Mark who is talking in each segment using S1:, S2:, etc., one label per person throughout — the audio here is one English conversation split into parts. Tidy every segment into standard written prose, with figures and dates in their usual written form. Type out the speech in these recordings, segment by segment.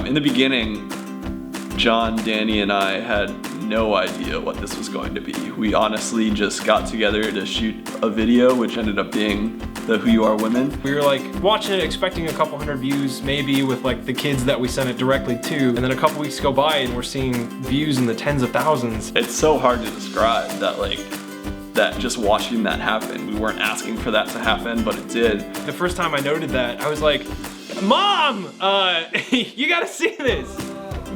S1: In the beginning, John, Danny, and I had no idea what this was going to be. We honestly just got together to shoot a video, which ended up being the Who You Are Women.
S2: We were like watching it, expecting a couple hundred views, maybe with like the kids that we sent it directly to. And then a couple weeks go by and we're seeing views in the tens of thousands.
S1: It's so hard to describe that just watching that happen. We weren't asking for that to happen, but it did.
S2: The first time I noted that, I was like, Mom, you gotta see this.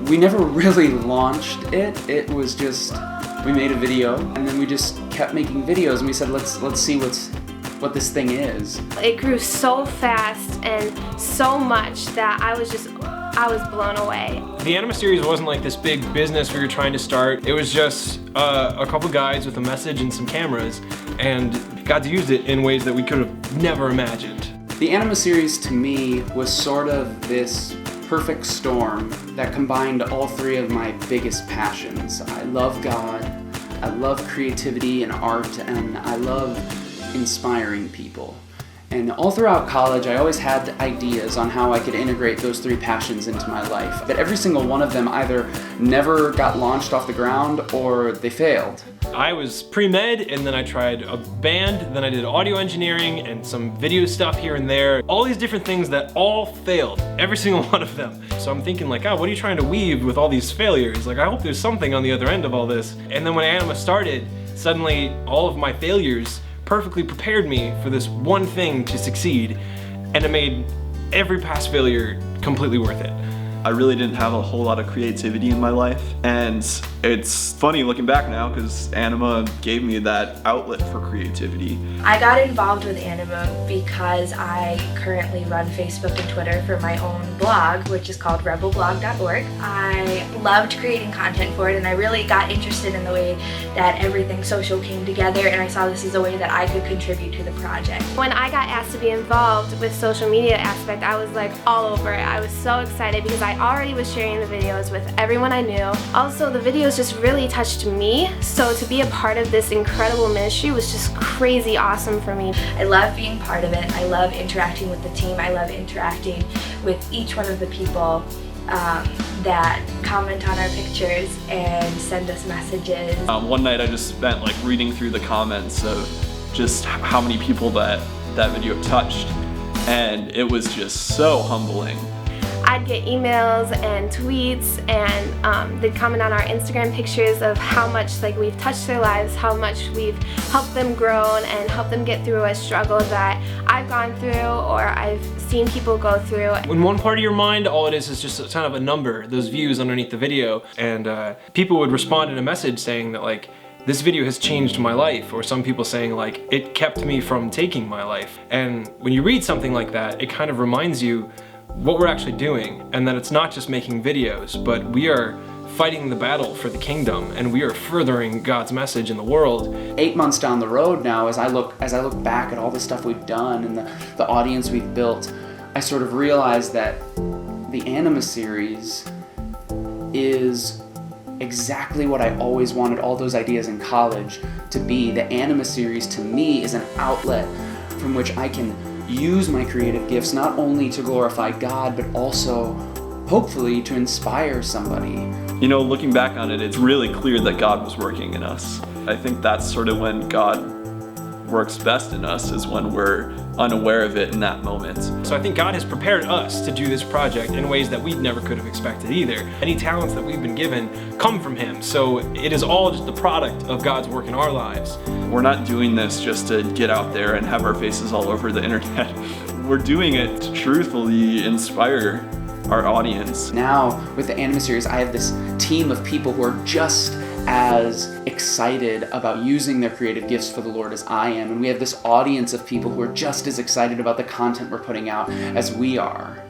S3: We never really launched it. It was just, we made a video and then we just kept making videos and we said, let's see what this thing is.
S4: It grew so fast and so much that I was blown away.
S2: The Anima Series wasn't like this big business we were trying to start. It was just a couple guys with a message and some cameras, and God's used it in ways that we could have never imagined.
S3: The Anima Series to me was sort of this perfect storm that combined all three of my biggest passions. I love God, I love creativity and art, and I love inspiring people. And all throughout college, I always had ideas on how I could integrate those three passions into my life. But every single one of them either never got launched off the ground or they failed.
S2: I was pre-med, and then I tried a band, then I did audio engineering and some video stuff here and there. All these different things that all failed, every single one of them. So I'm thinking like, oh, what are you trying to weave with all these failures? Like, I hope there's something on the other end of all this. And then when Anima started, suddenly all of my failures perfectly prepared me for this one thing to succeed, and it made every past failure completely worth it.
S1: I really didn't have a whole lot of creativity in my life, and it's funny looking back now because Anima gave me that outlet for creativity.
S5: I got involved with Anima because I currently run Facebook and Twitter for my own blog, which is called rebelblog.org. I loved creating content for it, and I really got interested in the way that everything social came together, and I saw this as a way that I could contribute to the project.
S4: When I got asked to be involved with social media aspect, I was like all over it. I was so excited because I already was sharing the videos with everyone I knew. Also, the videos just really touched me, so to be a part of this incredible ministry was just crazy awesome for me.
S5: I love being part of it. I love interacting with the team. I love interacting with each one of the people that comment on our pictures and send us messages.
S1: One night I just spent like reading through the comments of just how many people that video touched, and it was just so humbling.
S4: I'd get emails and tweets, and they'd comment on our Instagram pictures of how much like we've touched their lives, how much we've helped them grow and helped them get through a struggle that I've gone through or I've seen people go through.
S2: In one part of your mind, all it is just kind of a number, those views underneath the video, and people would respond in a message saying that like, this video has changed my life, or some people saying like, it kept me from taking my life. And when you read something like that, it kind of reminds you what we're actually doing, and that it's not just making videos, but we are fighting the battle for the kingdom, and we are furthering God's message in the world.
S3: 8 months down the road now, as I look back at all the stuff we've done and the audience we've built, I sort of realized that the Anima Series is exactly what I always wanted all those ideas in college to be. The Anima Series to me is an outlet from which I can use my creative gifts not only to glorify God, but also hopefully to inspire somebody.
S1: You know, looking back on it, it's really clear that God was working in us. I think that's sort of when God works best in us, is when we're unaware of it in that moment.
S2: So I think God has prepared us to do this project in ways that we never could have expected either. Any talents that we've been given come from Him, so it is all just the product of God's work in our lives.
S1: We're not doing this just to get out there and have our faces all over the internet. We're doing it to truthfully inspire our audience.
S3: Now, with the Anima Series, I have this team of people who are just as excited about using their creative gifts for the Lord as I am, and we have this audience of people who are just as excited about the content we're putting out as we are.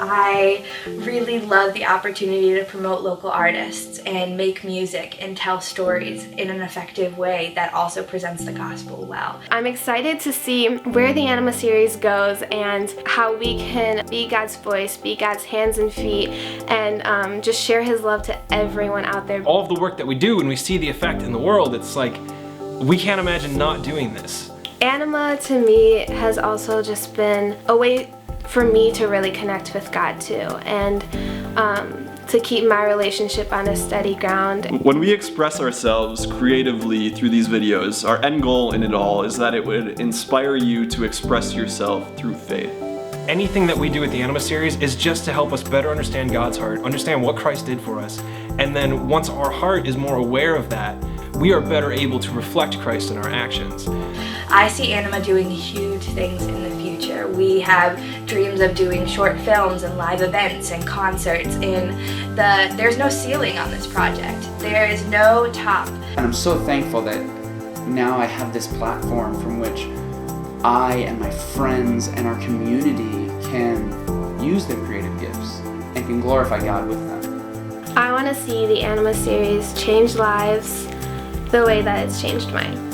S5: I really love the opportunity to promote local artists and make music and tell stories in an effective way that also presents the gospel well.
S4: I'm excited to see where the Anima Series goes and how we can be God's voice, be God's hands and feet, and just share His love to everyone out there.
S2: All of the work that we do, and we see the effect in the world, it's like, we can't imagine not doing this.
S4: Anima to me has also just been a way for me to really connect with God too, and to keep my relationship on a steady ground.
S1: When we express ourselves creatively through these videos, our end goal in it all is that it would inspire you to express yourself through faith.
S2: Anything that we do with the Anima series is just to help us better understand God's heart, understand what Christ did for us, and then once our heart is more aware of that, we are better able to reflect Christ in our actions.
S5: I see Anima doing huge things in the future. We have dreams of doing short films and live events and concerts. There's no ceiling on this project. There is no top.
S3: And I'm so thankful that now I have this platform from which I and my friends and our community can use their creative gifts and can glorify God with them.
S4: I want to see the Anima series change lives the way that it's changed mine.